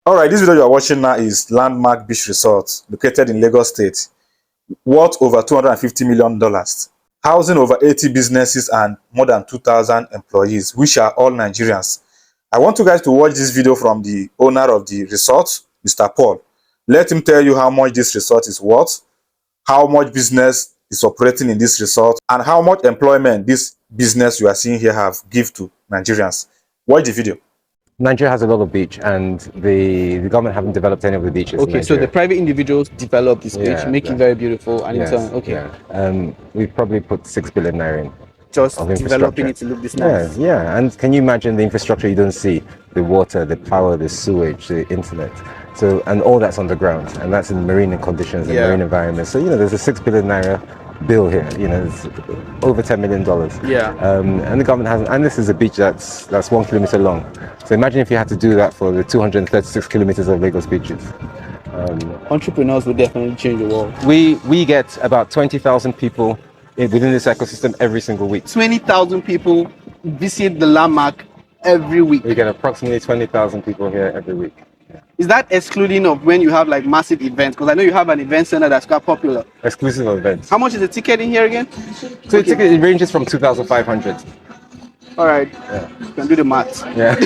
All right, this video you are watching now is Landmark Beach Resort, located in Lagos State, worth over $250 million, housing over 80 businesses and more than 2,000 employees, which are all Nigerians. I want you guys to watch this video from the owner of the resort, Mr. Paul. Let him tell you how much this resort is worth, how much business is operating in this resort, and how much employment this business you are seeing here have give to Nigerians. Watch the video. Nigeria has a lot of beach, and the government haven't developed any of the beaches. Okay, so the private individuals develop this beach, make it very beautiful, and yes, in turn, okay. Yeah. We've probably put 6 billion naira in. Just developing it to look this nice. Yeah. And can you imagine the infrastructure you don't see? The water, the power, the sewage, the internet. So, and all that's on the ground, and that's in marine conditions, and marine environments. So, there's a 6 billion naira bill here, it's over $10 million. Yeah. And the government hasn't, and this is a beach that's 1 kilometer long. So imagine if you had to do that for the 236 kilometers of Lagos beaches. Entrepreneurs will definitely change the world. We get about 20,000 people within this ecosystem every single week. 20,000 people visit the landmark every week. We get approximately 20,000 people here every week. Is that excluding of when you have like massive events? Because I know you have an event center that's quite popular. Exclusive events. How much is the ticket in here again? So the ticket, it ranges from 2,500. All right. Yeah. You can do the math. Yeah.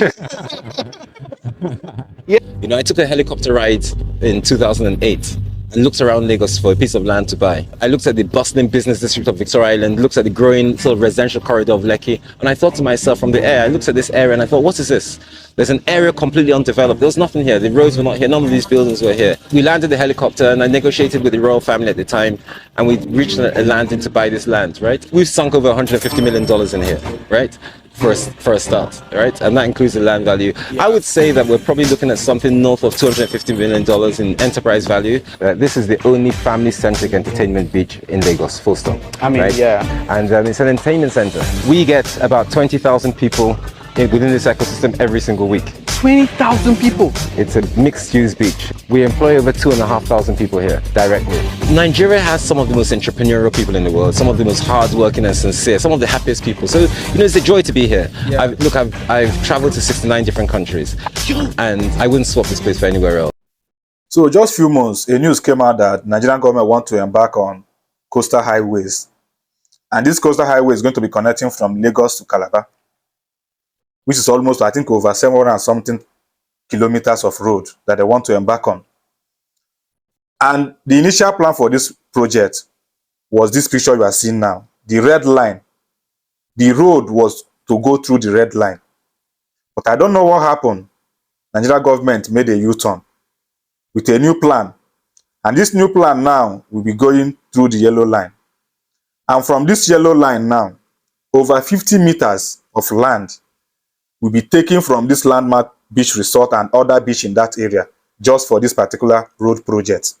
Yeah. I took a helicopter ride in 2008 and looked around Lagos for a piece of land to buy. I looked at the bustling business district of Victoria Island, looked at the growing sort of residential corridor of Lekki, and I thought to myself from the air, I looked at this area and I thought, what is this? There's an area completely undeveloped. There was nothing here. The roads were not here. None of these buildings were here. We landed the helicopter and I negotiated with the royal family at the time, and we reached a landing to buy this land, right? We've sunk over $150 million in here, right? For a start, right? And that includes the land value. I would say that we're probably looking at something north of $250 million in enterprise value. This is the only family-centric entertainment beach in Lagos, full stop. I mean, right? Yeah. And it's an entertainment center. We get about 20,000 people within this ecosystem every single week. 20,000 people. It's a mixed-use beach. We employ over 2,500 people here directly. Nigeria has some of the most entrepreneurial people in the world, some of the most hardworking and sincere, some of the happiest people. So it's a joy to be here. Yeah. I've traveled to 69 different countries, and I wouldn't swap this place for anywhere else. So just a few months, a news came out that Nigerian government want to embark on coastal highways, and this coastal highway is going to be connecting from Lagos to Calabar, which is almost, I think, over 700 and something kilometers of road that they want to embark on. And the initial plan for this project was this picture you are seeing now. The red line. The road was to go through the red line. But I don't know what happened. Nigeria government made a U-turn with a new plan. And this new plan now will be going through the yellow line. And from this yellow line now, over 50 meters of land will be taken from this landmark beach resort and other beach in that area just for this particular road project.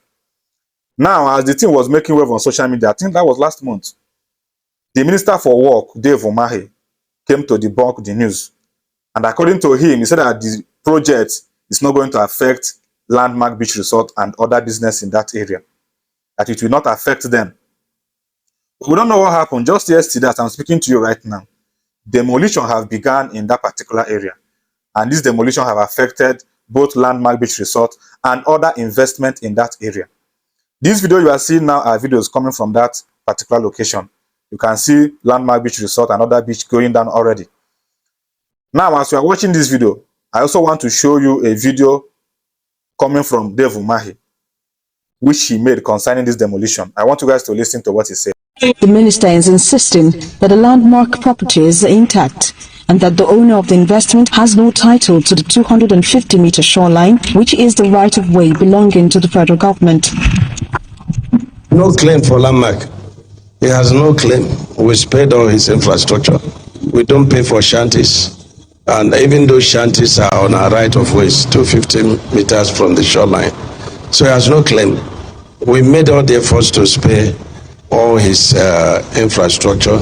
Now, as the thing was making wave on social media, I think that was last month, the Minister for Work, Dave Umahi, came to debunk the news. And according to him, he said that the project is not going to affect landmark beach resort and other business in that area, that it will not affect them. We don't know what happened. Just yesterday, as I'm speaking to you right now, demolition have begun in that particular area, and this demolition have affected both landmark beach resort and other investment in that area. This video you are seeing now are videos coming from that particular location. You can see landmark beach resort and other beach going down already. Now, as you are watching this video, I also want to show you a video coming from Dave Umahi, which he made concerning this demolition. I want you guys to listen to what he said. The minister is insisting that the landmark property is intact and that the owner of the investment has no title to the 250-meter shoreline, which is the right-of-way belonging to the federal government. No claim for landmark. He has no claim. We spared all his infrastructure. We don't pay for shanties. And even those shanties are on our right-of-ways, 250 meters from the shoreline. So he has no claim. We made all the efforts to spare all his infrastructure,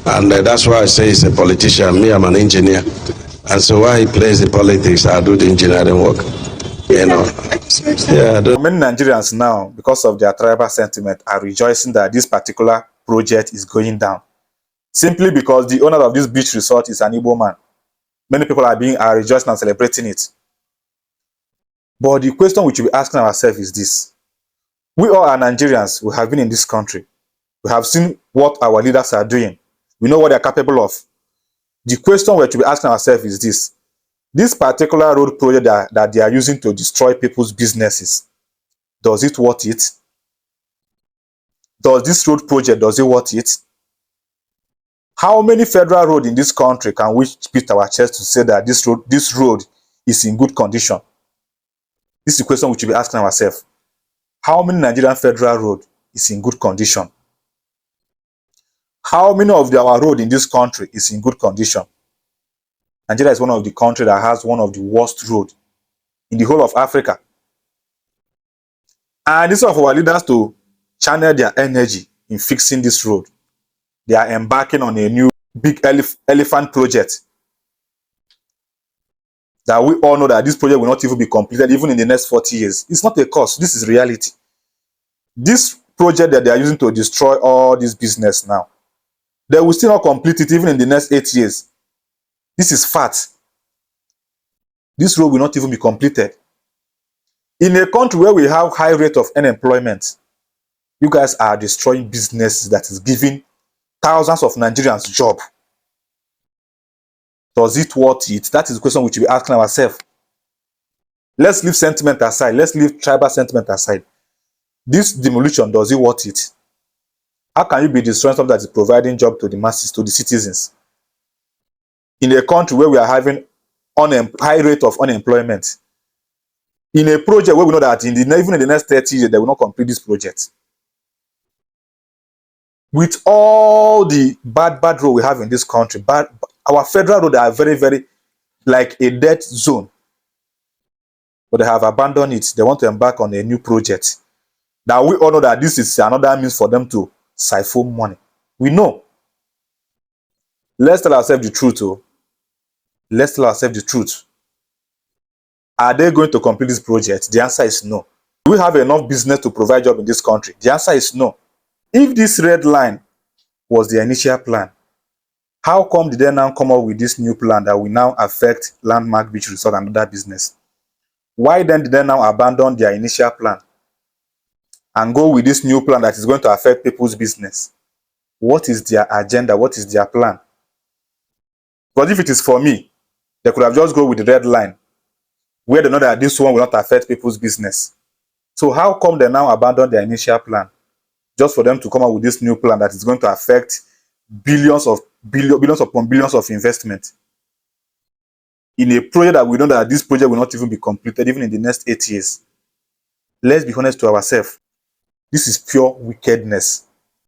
and that's why I say he's a politician. Me, I'm an engineer, and so while he plays the politics, I do the engineering work. Many Nigerians now, because of their tribal sentiment, are rejoicing that this particular project is going down, simply because the owner of this beach resort is an Igbo man. Many people are rejoicing and celebrating it. But the question we should be asking ourselves is this. We all are Nigerians. We have been in this country. We have seen what our leaders are doing. We know what they are capable of. The question we should be asking ourselves is this. This particular road project that they are using to destroy people's businesses, does it worth it? Does this road project, does it worth it? How many federal roads in this country can we beat our chest to say that this road is in good condition? This is the question we should be asking ourselves. How many Nigerian federal road is in good condition? How many of our road in this country is in good condition? Nigeria is one of the countries that has one of the worst road in the whole of Africa. And instead of our leaders to channel their energy in fixing this road, they are embarking on a new big elephant project that we all know that this project will not even be completed even in the next 40 years. It's not a curse. This is reality. This project that they are using to destroy all this business now, they will still not complete it even in the next 8 years. This is fact. This road will not even be completed. In a country where we have high rate of unemployment, you guys are destroying businesses that is giving thousands of Nigerians job. Does it worth it? That is the question we should be asking ourselves. Let's leave sentiment aside. Let's leave tribal sentiment aside. This demolition, does it worth it? How can you be destroying something that is providing job to the masses, to the citizens? In a country where we are having high rate of unemployment, in a project where we know that even in the next 30 years, they will not complete this project. With all the bad road we have in this country, our federal roads are very, very like a dead zone. But they have abandoned it. They want to embark on a new project. Now we all know that this is another means for them to siphon money. We know. Let's tell ourselves the truth. Oh. Let's tell ourselves the truth. Are they going to complete this project? The answer is no. Do we have enough business to provide job in this country? The answer is no. If this red line was the initial plan, how come did they now come up with this new plan that will now affect Landmark Beach Resort and other business? Why then did they now abandon their initial plan and go with this new plan that is going to affect people's business? What is their agenda? What is their plan? Because if it is for me, they could have just go with the red line, where they know that this one will not affect people's business. So how come they now abandon their initial plan just for them to come up with this new plan that is going to affect billions upon billions of investment in a project that we know that this project will not even be completed even in the next 8 years? Let's be honest to ourselves. This is pure wickedness.